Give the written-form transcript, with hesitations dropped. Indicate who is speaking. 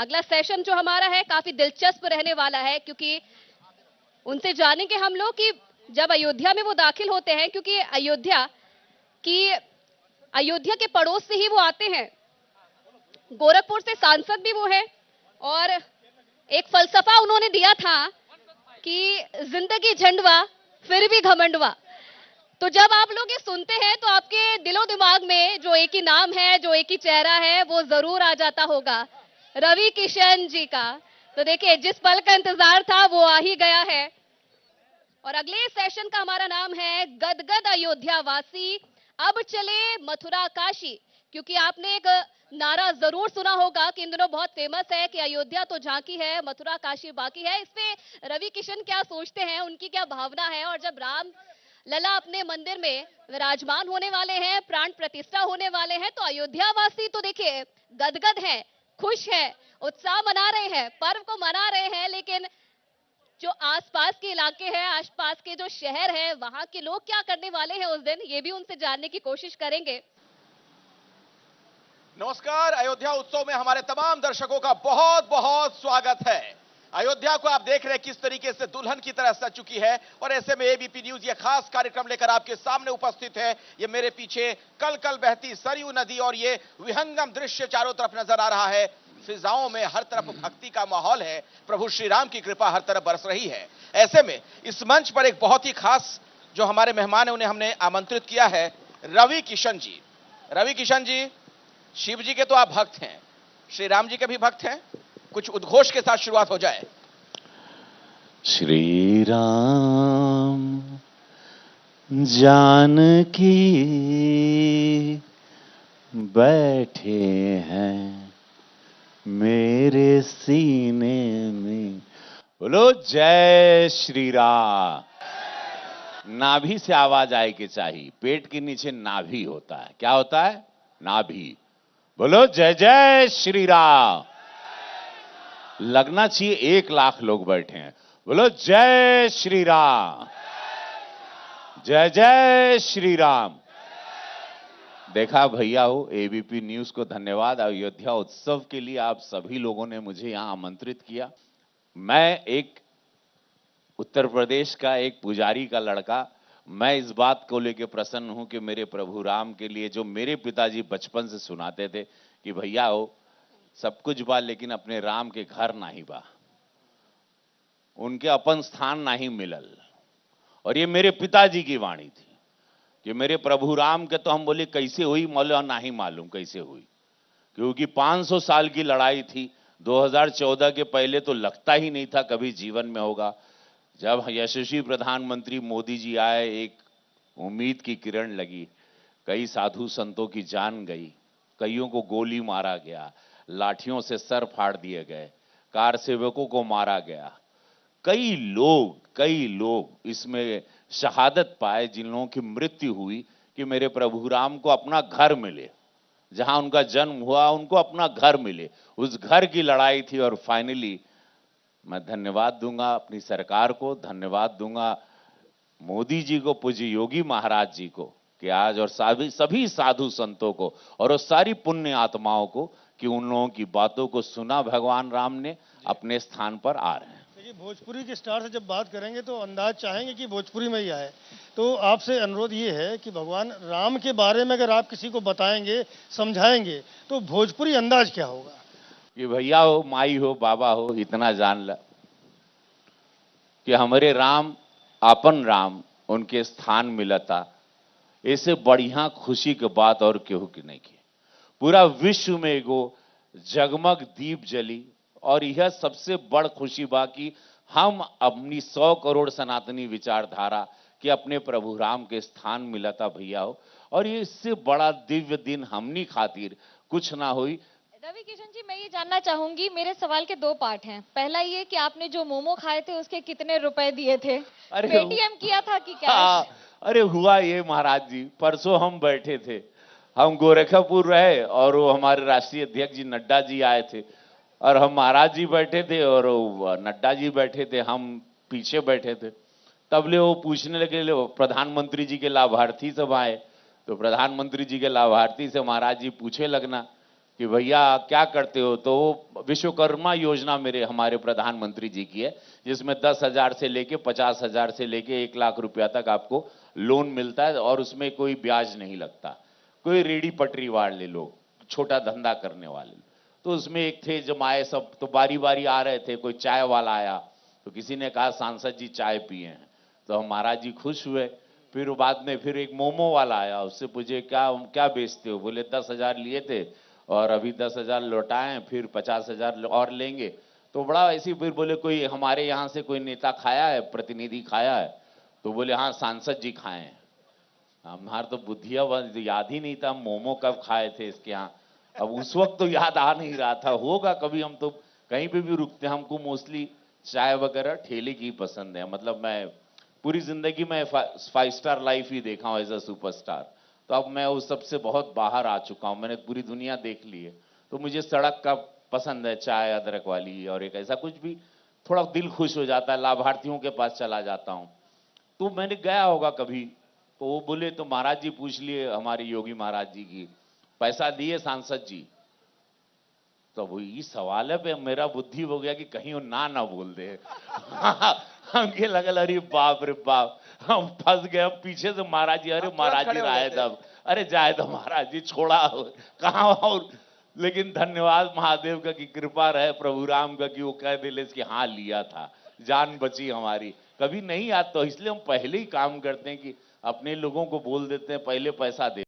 Speaker 1: अगला सेशन जो हमारा है काफी दिलचस्प रहने वाला है, क्योंकि उनसे जानेंगे हम लोग कि जब अयोध्या में वो दाखिल होते हैं, क्योंकि अयोध्या के पड़ोस से ही वो आते हैं। गोरखपुर से सांसद भी वो है और एक फलसफा उन्होंने दिया था कि जिंदगी झंडवा फिर भी घमंडवा। तो जब आप लोग ये सुनते हैं तो आपके दिलो दिमाग में जो एक ही नाम है, जो एक ही चेहरा है, वो जरूर आ जाता होगा, रवि किशन जी का। तो देखिए, जिस पल का इंतजार था वो आ ही गया है। और अगले सेशन का हमारा नाम है गदगद अयोध्या वासी, अब चले मथुरा काशी। क्योंकि आपने एक नारा जरूर सुना होगा कि इन दिनों बहुत फेमस है कि अयोध्या तो झांकी है, मथुरा काशी बाकी है। इस पे रवि किशन क्या सोचते हैं, उनकी क्या भावना है, और जब राम लला अपने मंदिर में विराजमान होने वाले हैं, प्राण प्रतिष्ठा होने वाले हैं, तो अयोध्या वासी तो देखिए गदगद हैं, खुश हैं, उत्साह मना रहे हैं, पर्व को मना रहे हैं। लेकिन जो आसपास के इलाके हैं, आसपास के जो शहर हैं, वहां के लोग क्या करने वाले हैं उस दिन, ये भी उनसे जानने की कोशिश करेंगे।
Speaker 2: नमस्कार। अयोध्या उत्सव में हमारे तमाम दर्शकों का बहुत बहुत स्वागत है। अयोध्या को आप देख रहे हैं किस तरीके से दुल्हन की तरह सज चुकी है, और ऐसे में एबीपी न्यूज ये खास कार्यक्रम लेकर आपके सामने उपस्थित है। ये मेरे पीछे कल कल बहती सरयू नदी और ये विहंगम दृश्य चारों तरफ नजर आ रहा है। फिजाओं में हर तरफ भक्ति का माहौल है, प्रभु श्री राम की कृपा हर तरफ बरस रही है। ऐसे में इस मंच पर एक बहुत ही खास जो हमारे मेहमान है, उन्हें हमने आमंत्रित किया है, रवि किशन जी। रवि किशन जी, शिव जी के तो आप भक्त हैं, श्री राम जी के भी भक्त हैं। कुछ उद्घोष के साथ शुरुआत हो जाए।
Speaker 3: श्री राम जानकी बैठे हैं मेरे सीने में। बोलो जय श्री राम। नाभि से आवाज आए कि चाहिए, पेट के नीचे नाभि होता है। क्या होता है? नाभि। बोलो जय जय श्री राम। लगना चाहिए 1 लाख लोग बैठे हैं। बोलो जय श्री राम, जय जय श्री राम। देखा भैया हो, एबीपी न्यूज को धन्यवाद। अयोध्या उत्सव के लिए आप सभी लोगों ने मुझे यहां आमंत्रित किया। मैं एक उत्तर प्रदेश का एक पुजारी का लड़का, मैं इस बात को लेकर प्रसन्न हूं कि मेरे प्रभु राम के लिए जो मेरे पिताजी बचपन से सुनाते थे कि भैया हो सब कुछ बा लेकिन अपने राम के घर नहीं बा, उनके अपन स्थान नहीं मिलल। और ये मेरे पिताजी की वाणी थी कि मेरे प्रभु राम के तो हम बोले कैसे हुई, मौला नहीं मालूम कैसे हुई, क्योंकि 500 साल की लड़ाई थी। 2014 के पहले तो लगता ही नहीं था कभी जीवन में होगा। जब यशस्वी प्रधानमंत्री मोदी जी आए, एक उम्मीद की किरण लगी। कई साधु संतों की जान गई, कईयों को गोली मारा गया, लाठियों से सर फाड़ दिए गए, कार सेवकों को मारा गया। कई लोग इसमें शहादत पाए, जिन लोगों की मृत्यु हुई कि मेरे प्रभु राम को अपना घर मिले, जहां उनका जन्म हुआ उनको अपना घर मिले। उस घर की लड़ाई थी। और फाइनली मैं धन्यवाद दूंगा अपनी सरकार को, धन्यवाद दूंगा मोदी जी को, पूज्य योगी महाराज जी को कि आज, और सभी साधु संतों को और उस सारी पुण्य आत्माओं को कि उन लोगों की बातों को सुना भगवान राम ने, अपने स्थान पर आ रहे हैं।
Speaker 4: देखिए, भोजपुरी के स्टार से जब बात करेंगे तो अंदाज चाहेंगे कि भोजपुरी में ही आए। तो आपसे अनुरोध ये है कि भगवान राम के बारे में अगर आप किसी को बताएंगे, समझाएंगे, तो भोजपुरी अंदाज क्या होगा?
Speaker 3: कि भैया हो, माई हो, बाबा हो, इतना जान ल कि हमारे राम, आपन राम, उनके स्थान मिलता, ऐसे बढ़िया खुशी की बात और केहू की नहीं की। पूरा विश्व में एगो जगमग दीप जली, और यह सबसे बड़ खुशी बा कि हम अपनी 100 करोड़ सनातनी विचारधारा कि अपने प्रभु राम के स्थान मिलता भैया हो। और ये इससे बड़ा दिव्य दिन हमनी खातिर कुछ ना हुई।
Speaker 5: रवि किशन जी, मैं ये जानना चाहूंगी, मेरे सवाल के 2 पार्ट हैं। पहला ये कि आपने जो मोमो खाए थे उसके कितने रुपए दिए थे? पेटीएम किया था कि कैश?
Speaker 3: अरे हुआ ये महाराज जी, परसों हम बैठे थे, हम गोरखपुर रहे और वो हमारे राष्ट्रीय अध्यक्ष जी नड्डा जी आए थे, और हम महाराज जी बैठे थे और नड्डा जी बैठे थे, हम पीछे बैठे थे। तब ले वो पूछने लगे, ले प्रधानमंत्री जी के लाभार्थी सब आए, तो प्रधानमंत्री जी के लाभार्थी से महाराज जी पूछे लगना कि भैया क्या करते हो, तो विश्वकर्मा योजना हमारे प्रधानमंत्री जी की है, जिसमें 10,000 से लेके 50,000 से लेके 1 लाख रुपया तक आपको लोन मिलता है और उसमें कोई ब्याज नहीं लगता। कोई रेडी पटरी वाले लोग, छोटा धंधा करने वाले, तो उसमें एक थे जब आए सब, तो बारी बारी आ रहे थे। कोई चाय वाला आया तो किसी ने कहा सांसद जी चाय पिए हैं, तो हम महाराज जी खुश हुए। फिर बाद में फिर एक मोमो वाला आया, उससे पूछे क्या क्या बेचते हो, बोले 10,000 लिए थे और अभी 10,000 लौटाए, फिर 50,000 और लेंगे। तो बड़ा ऐसी, फिर बोले कोई हमारे यहाँ से कोई नेता खाया है, प्रतिनिधि खाया है, तो बोले हाँ सांसद जी खाए हैं। हमारे तो बुद्धिया याद ही नहीं था मोमो कब खाए थे इसके यहाँ। अब उस वक्त तो याद आ नहीं रहा था, होगा कभी। हम तो कहीं पे भी रुकते हैं, हमको मोस्टली चाय वगैरह ठेले की पसंद है। मतलब मैं पूरी जिंदगी में 5 स्टार लाइफ ही देखा हूँ एज अ सुपरस्टार, तो अब मैं उस सबसे बहुत बाहर आ चुका हूँ, मैंने पूरी दुनिया देख ली है। तो मुझे सड़क का पसंद है, चाय अदरक वाली, और एक ऐसा कुछ भी थोड़ा दिल खुश हो जाता है। लाभार्थियों के पास चला जाता हूँ, तो मैंने गया होगा कभी, तो वो बोले तो महाराज जी पूछ लिए हमारे योगी महाराज जी की, पैसा दिए सांसद जी? तो वो ये सवाल है पे मेरा बुद्धि हो गया कि कहीं वो ना बोल दे। हमके लगल अरे बाप रे बाप, हम फंस गए। हम पीछे से महाराज जी, अरे महाराज जी आए तब, अरे जाए तो महाराज जी छोड़ा कहाँ। और लेकिन धन्यवाद महादेव का कि कृपा रहे, प्रभु राम का कि वो कह दिले कि हाँ लिया था, जान बची हमारी। कभी नहीं आता, तो इसलिए हम पहले ही काम करते हैं कि अपने लोगों को बोल देते हैं पहले पैसा दे।